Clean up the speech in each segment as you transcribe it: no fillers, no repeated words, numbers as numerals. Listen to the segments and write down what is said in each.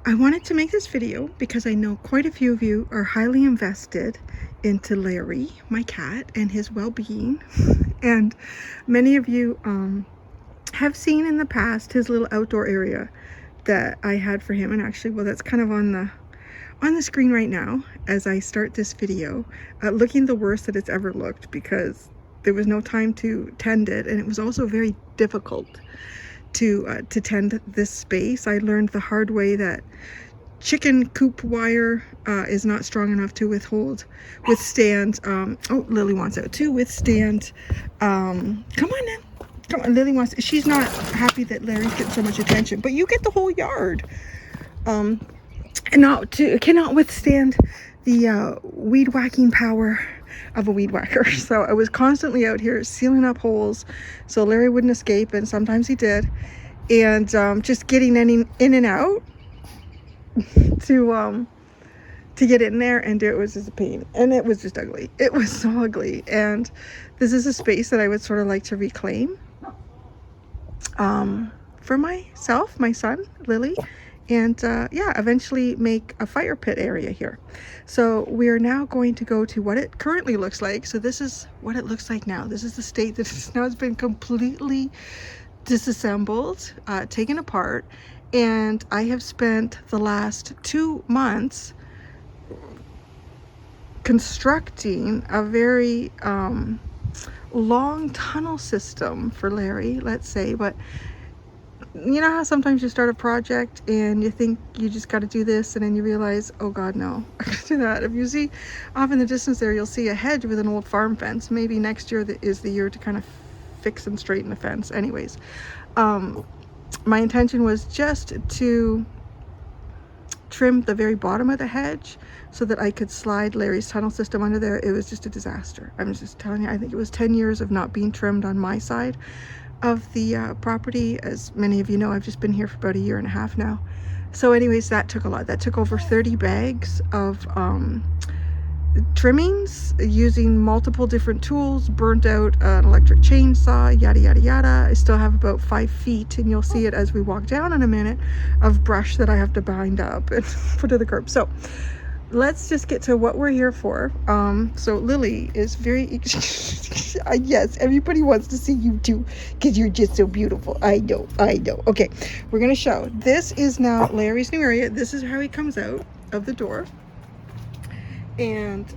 I wanted to make this video because I know quite a few of you are highly invested into Larry, my cat, and his well-being. And many of you have seen in the past his little outdoor area that I had for him. And actually, well, that's kind of on the screen right now as I start this video, looking the worst that it's ever looked because there was no time to tend it, and it was also very difficult to tend this space. I learned the hard way that chicken coop wire is not strong enough to withstand oh, Lily wants out to withstand come on now, come on. Lily wants, she's not happy that Larry's getting so much attention, but you get the whole yard, and cannot withstand the weed whacking power of a weed whacker. So I was constantly out here sealing up holes so Larry wouldn't escape, and sometimes he did, and just getting in and out to get in there and do it was just a pain, and it was just ugly. It was so ugly, and this is a space that I would sort of like to reclaim for myself, my son, Lily, and yeah, eventually make a fire pit area here. So we are now going to go to what it currently looks like. So this is what it looks like now. This is the state that it's now. It's been completely disassembled, taken apart, and I have spent the last 2 months constructing a very long tunnel system for Larry, let's say. But you know how sometimes you start a project and you think you just got to do this, and then you realize, oh god, no, I can't do that. If you see off in the distance there, you'll see a hedge with an old farm fence. Maybe next year is the year to kind of fix and straighten the fence. Anyways, my intention was just to trim the very bottom of the hedge so that I could slide Larry's tunnel system under there. It was just a disaster. I'm just telling you, I think it was 10 years of not being trimmed on my side of the property. As many of you know, I've just been here for about 1.5 years now. So anyways, that took a lot. That took over 30 bags of trimmings using multiple different tools, burnt out an electric chainsaw, yada yada yada. I still have about 5 feet, and you'll see it as we walk down in a minute, of brush that I have to bind up and put to the curb. So let's just get to what we're here for. So Lily is very yes, everybody wants to see you too because you're just so beautiful. I know. Okay, we're gonna show. This is now Larry's new area. This is how he comes out of the door. And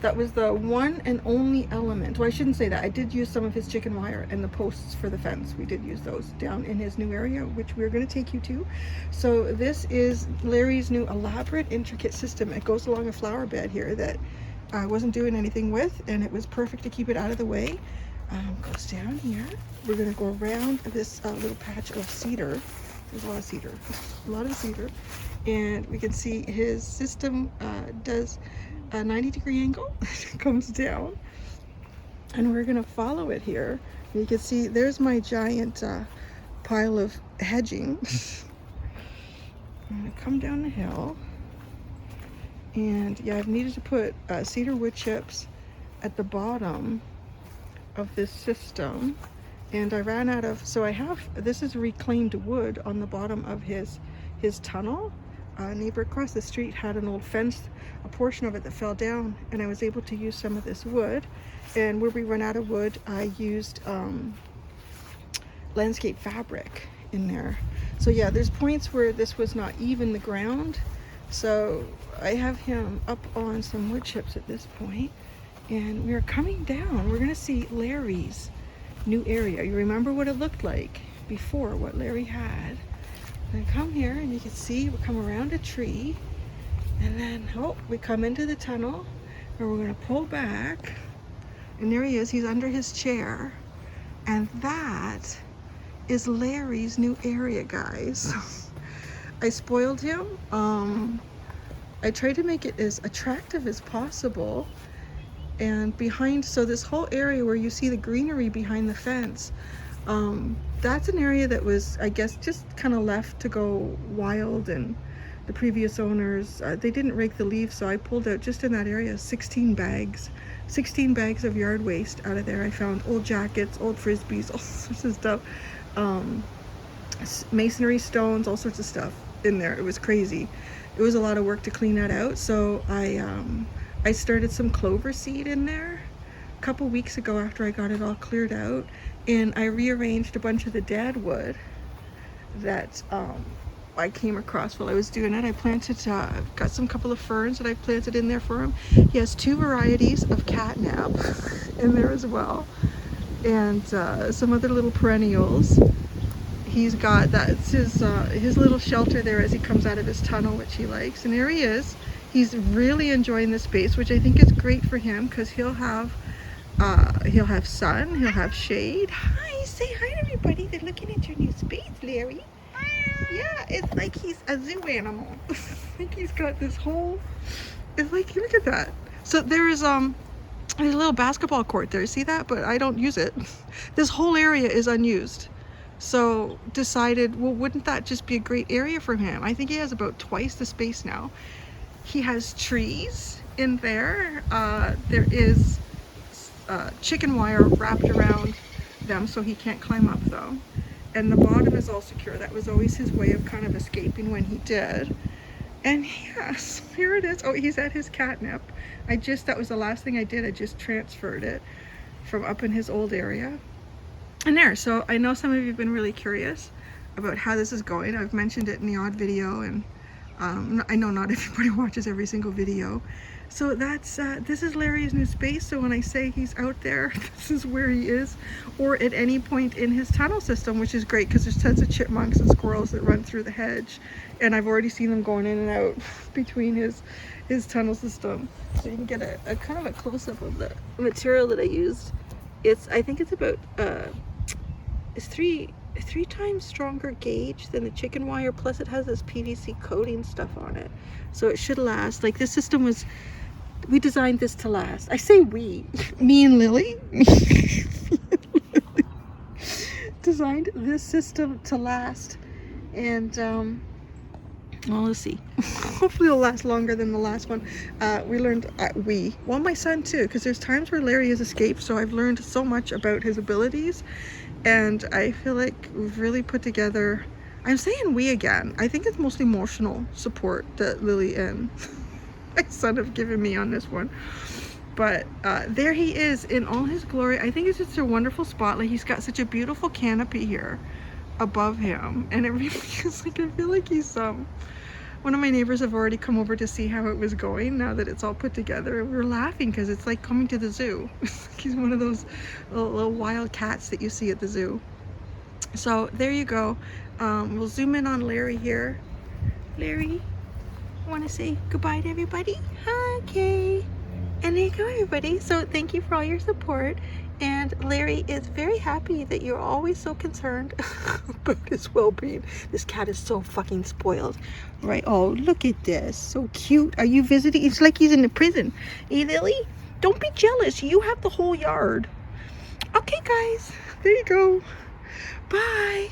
that was the one and only element. Well, I shouldn't say that. I did use some of his chicken wire and the posts for the fence. We did use those down in his new area, which we're going to take you to. So this is Larry's new elaborate, intricate system. It goes along a flower bed here that I wasn't doing anything with, and it was perfect to keep it out of the way. Goes down here. We're going to go around this little patch of cedar. There's a lot of cedar. A lot of cedar. And we can see his system does a 90-degree angle. It comes down, and we're gonna follow it here. You can see there's my giant pile of hedging. I'm gonna come down the hill, and yeah, I've needed to put cedar wood chips at the bottom of this system, and I ran out of, so I have, this is reclaimed wood on the bottom of his tunnel. A neighbor across the street had an old fence, a portion of it that fell down, and I was able to use some of this wood. And where we run out of wood, I used landscape fabric in there. So yeah, there's points where this was not even the ground, so I have him up on some wood chips at this point, and we're coming down. We're gonna see Larry's new area. You remember what it looked like before, what Larry had. And come here, and you can see we come around a tree, and then we come into the tunnel, and we're going to pull back, and there he is. He's under his chair, and that is Larry's new area, guys. I spoiled him. I tried to make it as attractive as possible, and behind, so this whole area where you see the greenery behind the fence, that's an area that was, I guess, just kind of left to go wild, and the previous owners, they didn't rake the leaves, so I pulled out just in that area 16 bags of yard waste out of there. I found old jackets, old frisbees, all sorts of stuff, masonry stones, all sorts of stuff. in there. It was crazy. It was a lot of work to clean that out. So I started some clover seed in there a couple weeks ago after I got it all cleared out, and I rearranged a bunch of the dead wood that I came across while I was doing it. I planted, got some couple of ferns that I planted in there for him. He has 2 varieties of catnip in there as well, and some other little perennials. He's got, that's his little shelter there as he comes out of his tunnel, which he likes. And there he is. He's really enjoying the space, which I think is great for him because he'll have sun, he'll have shade. Hi, say hi to everybody. They're looking at your new space, Larry. Yeah, it's like he's a zoo animal. I think he's got this whole, it's like, look at that. So there's a little basketball court there, see that? But I don't use it. This whole area is unused. So decided, well, wouldn't that just be a great area for him? I think he has about twice the space now. He has trees in there. There is chicken wire wrapped around them so he can't climb up though. And the bottom is all secure. That was always his way of kind of escaping when he did. And yes, here it is. Oh, he's at his catnip. That was the last thing I did. I just transferred it from up in his old area. And there, so I know some of you have been really curious about how this is going. I've mentioned it in the odd video, and I know not everybody watches every single video. So that's, this is Larry's new space. So when I say he's out there, this is where he is, or at any point in his tunnel system, which is great because there's tons of chipmunks and squirrels that run through the hedge. And I've already seen them going in and out between his tunnel system. So you can get a kind of a close-up of the material that I used. I think it's about, it's three times stronger gauge than the chicken wire, plus it has this PVC coating stuff on it, so it should last. Like, this system we designed this to last. I say we, me and Lily designed this system to last, and well, let's see. Hopefully it'll last longer than the last one. We learned, well, my son too, because there's times where Larry has escaped, so I've learned so much about his abilities, and I feel like we've really put together, I'm saying we again, I think it's mostly emotional support that Lily and my son have given me on this one. But there he is in all his glory. I think it's just a wonderful spot. Like, he's got such a beautiful canopy here above him, and it really is like, I feel like he's one of my neighbors have already come over to see how it was going now that it's all put together, and we're laughing because it's like coming to the zoo. He's one of those little wild cats that you see at the zoo. So there you go. We'll zoom in on Larry here. Larry, want to say goodbye to everybody? Okay. And there you go, everybody. So thank you for all your support. And Larry is very happy that you're always so concerned about his well-being. This cat is so fucking spoiled. Right? Oh, look at this. So cute. Are you visiting? It's like he's in the prison. Hey, Lily? Don't be jealous. You have the whole yard. Okay, guys. There you go. Bye.